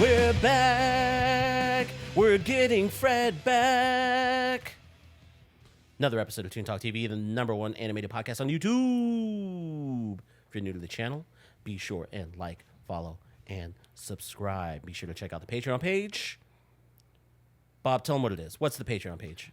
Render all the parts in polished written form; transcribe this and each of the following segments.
We're back. We're getting Fred back. Another episode of Toon Talk TV, the #1 animated podcast on YouTube. If you're new to the channel, be sure and like, follow, and subscribe. Be sure to check out the Patreon page. Bob, tell them what it is. What's the Patreon page?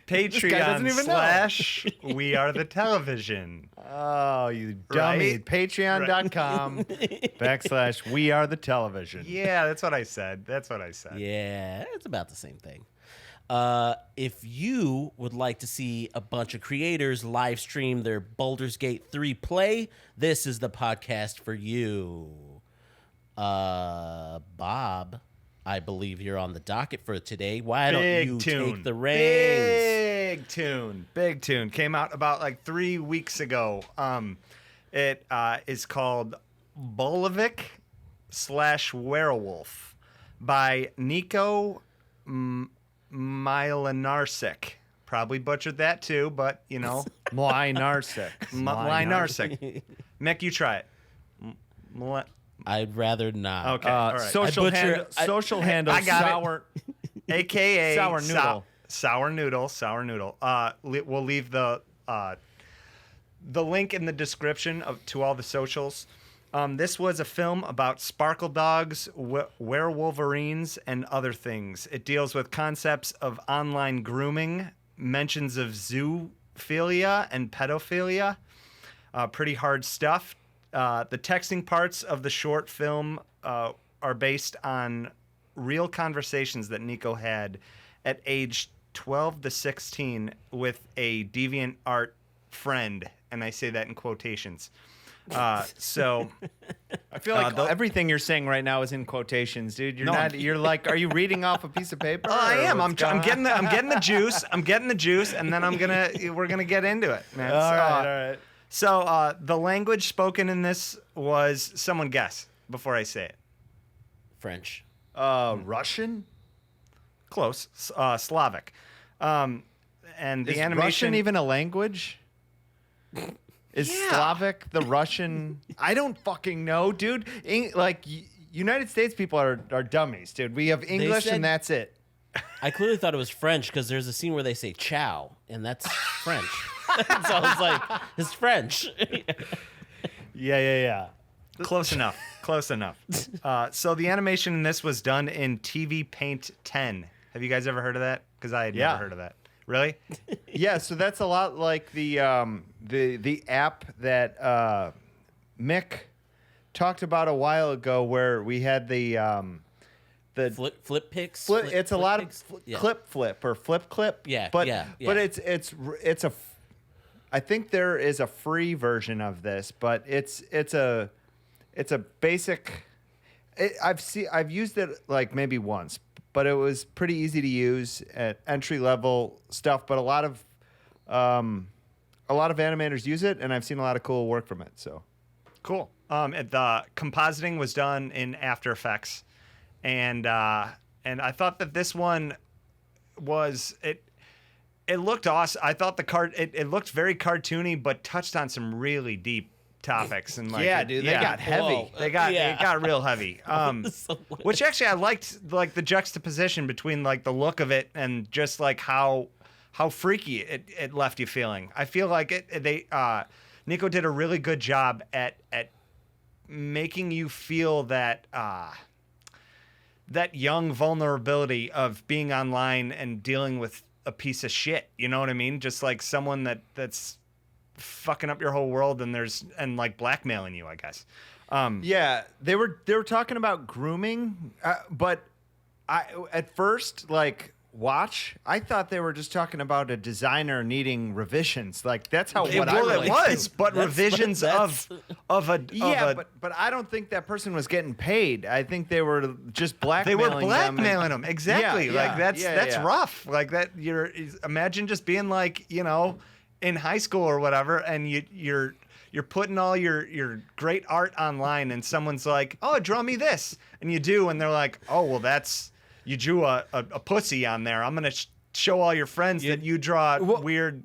Patreon / We Are the Television. Oh, you dummy. Right? Patreon.com / We Are the Television. Yeah, that's what I said. Yeah, it's about the same thing. If you would like to see a bunch of creators live stream their Baldur's Gate 3 play, this is the podcast for you. Bob, I believe you're on the docket for today. Why don't you take the reins? Big Toon. Came out about like 3 weeks ago. It is called BOLAVLK / Werewolf by Nico Mylinarsik. Probably butchered that too, but you know. Mylinarsik. Mick, you try it. I'd rather not. Okay. All right. Social handle I got sour, AKA Sournoodl. Sournoodl. We'll leave the link in the description to all the socials. This was a film about sparkle dogs, werewolverines, and other things. It deals with concepts of online grooming, mentions of zoophilia and pedophilia. Pretty hard stuff. The texting parts of the short film are based on real conversations that Nico had at age 12 to 16 with a deviant art friend, and I say that in quotations. So I feel like everything you're saying right now is in quotations, dude. You're like, are you reading off a piece of paper? I am. I'm getting the juice. I'm getting the juice, and then we're gonna get into it, man. All right. So the language spoken in this was, someone guess before I say it. French. Russian? Close. Slavic. And the Is animation. Russian even a language? Is Slavic the Russian? I don't fucking know, dude. United States people are dummies, dude. We have English and that's it. I clearly thought it was French because there's a scene where they say "ciao" and that's French. So I was like, "It's French." Yeah. Close enough. So the animation in this was done in TVPaint 10. Have you guys ever heard of that? Because I had never heard of that. Really? Yeah. So that's a lot like the app that Mick talked about a while ago, where we had the flip pics. It's a lot of clip flip or flip clip. Yeah, but yeah. But it's a. I think there is a free version of this, but it's a basic. I've used it like maybe once, but it was pretty easy to use at entry level stuff. But a lot of animators use it, and I've seen a lot of cool work from it. So cool. The compositing was done in After Effects. And I thought that this one was it looked awesome. I thought it looked very cartoony, but touched on some really deep topics. And like, they got heavy. It got real heavy. Which actually I liked, like the juxtaposition between like the look of it and just like how freaky it left you feeling. I feel like Nico did a really good job at making you feel that young vulnerability of being online and dealing with a piece of shit. You know what I mean? Just like someone that's fucking up your whole world and like blackmailing you, I guess. Yeah, they were talking about grooming, but I at first I thought they were just talking about a designer needing revisions. Like that's how it was, but revisions of a but I don't think that person was getting paid. I think they were just blackmailing them. Exactly. Yeah, that's rough. Like that. Imagine just being like, you know, in high school or whatever, and you're putting all your great art online, and someone's like, "Oh, draw me this," and you do, and they're like, "Oh, well, you drew a pussy on there. I'm gonna show all your friends that you draw weird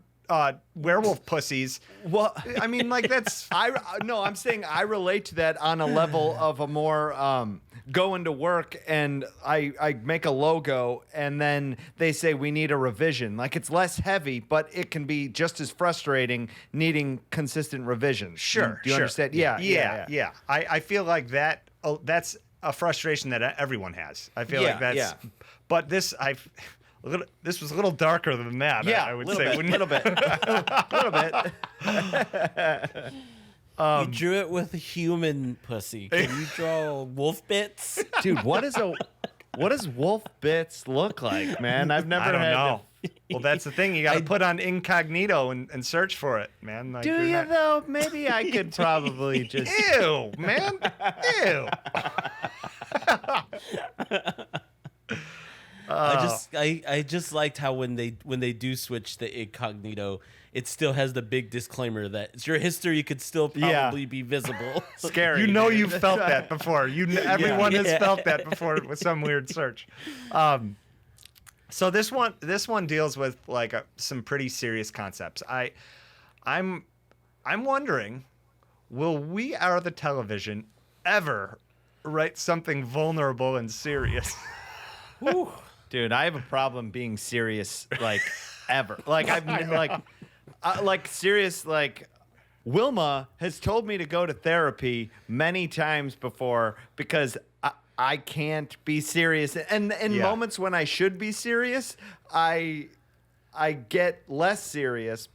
werewolf pussies. Well, I mean, like that's I'm saying I relate to that on a level of a more going to work and I make a logo and then they say we need a revision. Like it's less heavy, but it can be just as frustrating needing consistent revision. Sure. Do you understand? Yeah. I feel like that's a frustration that everyone has. I feel like that's. But this this was a little darker than that. Yeah, I would little say. bit, little bit, little bit. You drew it with a human pussy. Can you draw wolf bits? Dude, what does wolf bits look like, man? I've never I don't had know. Well, that's the thing. You got to put on incognito and search for it, man. Like, Do you though? Maybe I could probably just. Ew, man. Ew. I just liked how when they do switch the incognito, it still has the big disclaimer that your history could still probably be visible. Scary. You know you've felt that before. Everyone has felt that before with some weird search. So this one deals with like some pretty serious concepts. I'm wondering, will We Are the Television ever write something vulnerable and serious? Dude, I have a problem being serious, like ever. Like like serious. Like Wilma has told me to go to therapy many times before because I can't be serious. And in moments when I should be serious, I get less serious.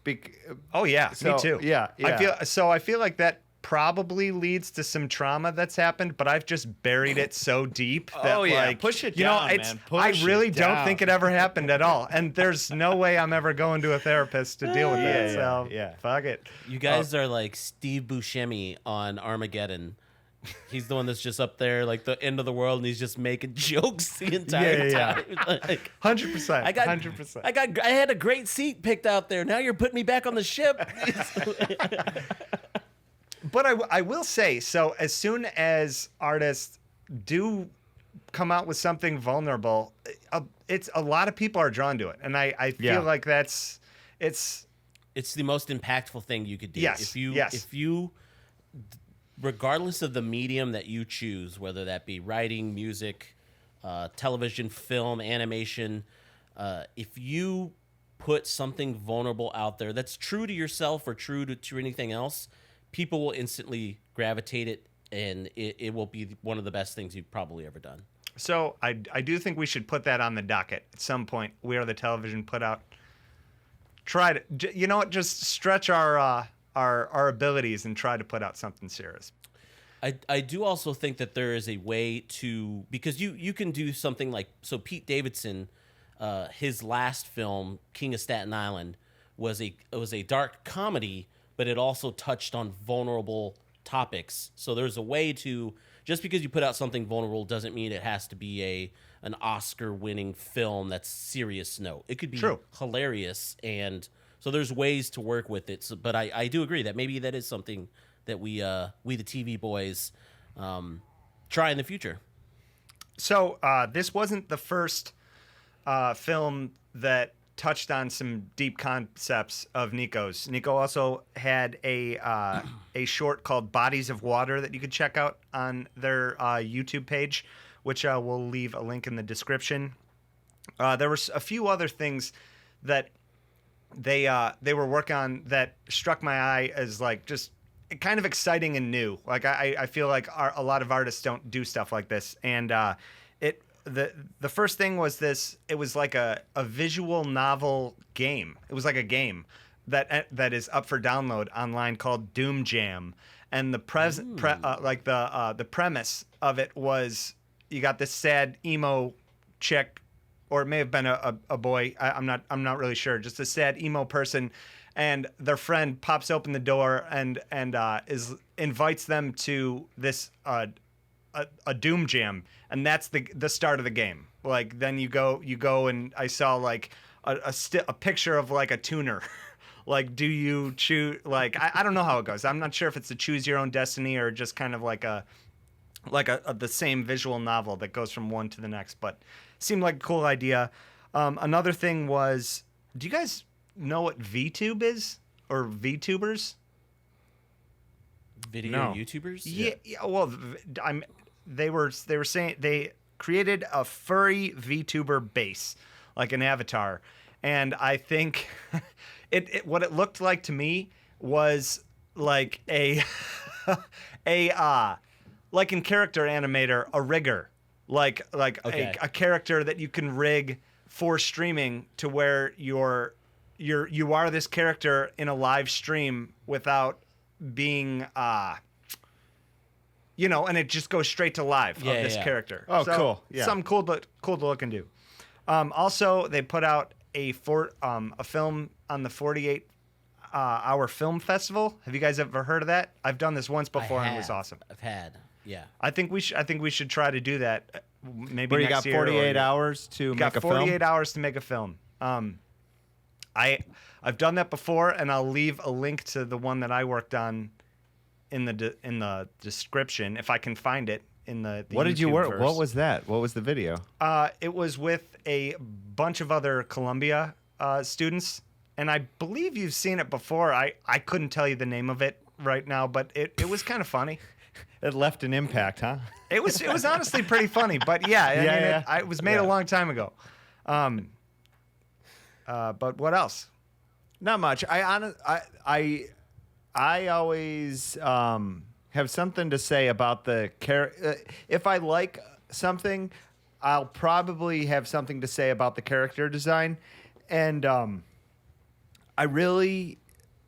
Oh yeah, me too. Yeah. I feel like that probably leads to some trauma that's happened, but I've just buried it so deep that push it down, man. I really don't down. think it ever happened at all, and there's no way I'm ever going to a therapist to deal with that. So fuck it. You guys are like Steve Buscemi on Armageddon. He's the one that's just up there, like the end of the world, and he's just making jokes the entire time. Like, 100%. 100%. I had a great seat picked out there. Now you're putting me back on the ship. But I will say, so as soon as artists do come out with something vulnerable, it's a lot of people are drawn to it, and I feel like it's the most impactful thing you could do. Yes. If you regardless of the medium that you choose, whether that be writing, music, television, film, animation, if you put something vulnerable out there that's true to yourself or true to anything else, people will instantly gravitate it, and it will be one of the best things you've probably ever done. So I do think we should put that on the docket at some point. We Are the Television put out. Try to, you know what? Just stretch our abilities and try to put out something serious. I do also think that there is a way to, because you can do something like, so Pete Davidson, his last film, King of Staten Island, was a dark comedy, but it also touched on vulnerable topics. So there's a way to, just because you put out something vulnerable doesn't mean it has to be an Oscar-winning film that's serious. No, it could be hilarious, and so there's ways to work with it. So, but I do agree that maybe that is something that we the TV boys try in the future. So this wasn't the first film that touched on some deep concepts of Nico's. Nico also had a short called Bodies of Water that you could check out on their YouTube page, which we'll leave a link in the description. There were a few other things that they were working on that struck my eye as like just kind of exciting and new. Like I feel like a lot of artists don't do stuff like this, and the first thing was this. It was like a visual novel game. It was like a game that is up for download online called Doom Jam, and the the premise of it was you got this sad emo chick, or it may have been a boy. I'm not really sure. Just a sad emo person, and their friend pops open the door and invites them to this a Doom Jam, and that's the start of the game. Like then you go and I saw like a picture of like a tuner. Like, do you choose? Like, I don't know how it goes. I'm not sure if it's a choose your own destiny or just kind of like the same visual novel that goes from one to the next. But seemed like a cool idea. Another thing was, do you guys know what VTube is or VTubers? Video No. YouTubers? Yeah. Well, they were saying they created a furry VTuber base, like an avatar, and I think what it looked like to me was like a like in character animator, a rigger, like Okay. a character that you can rig for streaming to where you are this character in a live stream without being and it just goes straight to live of this character. Oh, cool. Yeah. Something cool to look and do. Also, they put out a film on the 48 hour film festival. Have you guys ever heard of that? I've done this once before and it was awesome. I've had, yeah. I think we should try to do that. Maybe Where you next got year. 48 hours to Got make a film? 48 hours to make a film. I've done that before, and I'll leave a link to the one that I worked on in the description if I can find it in the What did you work? YouTubeverse. What was that? What was the video? It was with a bunch of other Columbia students, and I believe you've seen it before. I couldn't tell you the name of it right now, but it was kind of funny. It left an impact, huh? It was honestly pretty funny, but yeah, I mean, it was made a long time ago. But what else? Not much. I always have something to say about the character. If I like something, I'll probably have something to say about the character design, and I really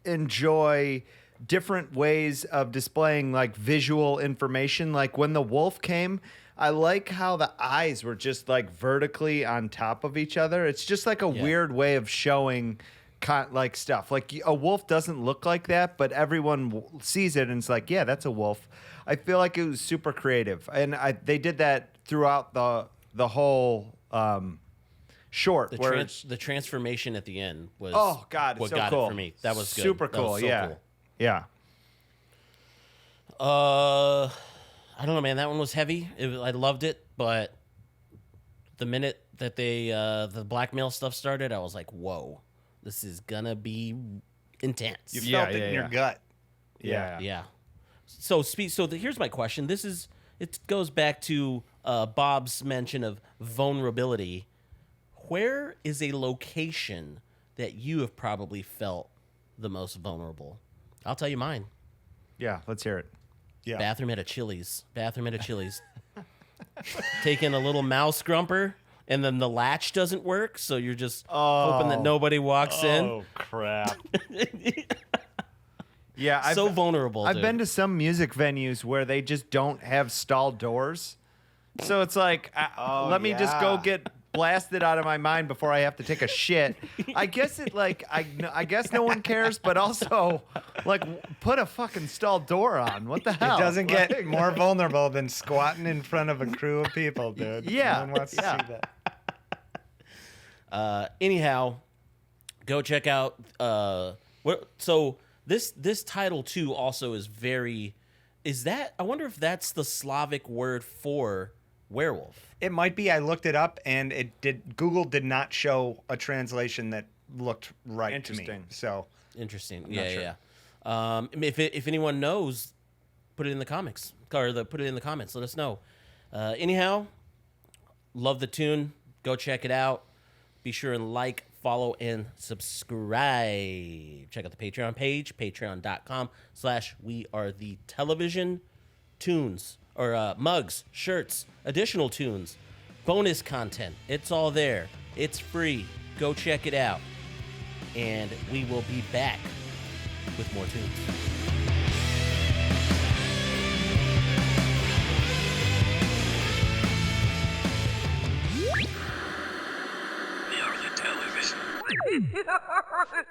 enjoy different ways of displaying like visual information. Like when the wolf came, I like how the eyes were just like vertically on top of each other. It's just like a weird way of showing like stuff. Like a wolf doesn't look like that, but everyone sees it and it's like, yeah, that's a wolf. I feel like it was super creative, and they did that throughout the whole short. The transformation at the end was Oh God, it's what so got cool. it for me. That was good. Super That was cool. so Yeah, cool. yeah. I don't know, man. That one was heavy. I loved it, but the minute that the blackmail stuff started, I was like, whoa, this is gonna be intense. You felt it in your gut. Yeah. Yeah. So here's my question. It goes back to Bob's mention of vulnerability. Where is a location that you have probably felt the most vulnerable? I'll tell you mine. Yeah, let's hear it. Yeah. Bathroom at a Chili's. Taking a little mouse grumper, and then the latch doesn't work, so you're just hoping that nobody walks in. Oh crap. Yeah, So vulnerable. I've dude. been to some music venues where they just don't have stall doors, so it's like, let me just go yeah. get blasted out of my mind before I have to take a shit. I guess I guess no one cares, but also like put a fucking stall door on. What the hell? It doesn't get more vulnerable than squatting in front of a crew of people, dude. Yeah, No one wants to yeah. see that. Anyhow, go check out this title too also is very I wonder if that's the Slavic word for werewolf. It might be. I looked it up, and Google did not show a translation that looked right to me. Interesting. So Interesting. Not sure. Yeah. If anyone knows, put it in the comics put it in the comments. Let us know. Anyhow, love the tune. Go check it out. Be sure and like, follow, and subscribe. Check out the Patreon page, patreon.com/wearethetelevision. Tunes or mugs, shirts, additional tunes, bonus content. It's all there. It's free. Go check it out. And we will be back with more tunes. We are the television.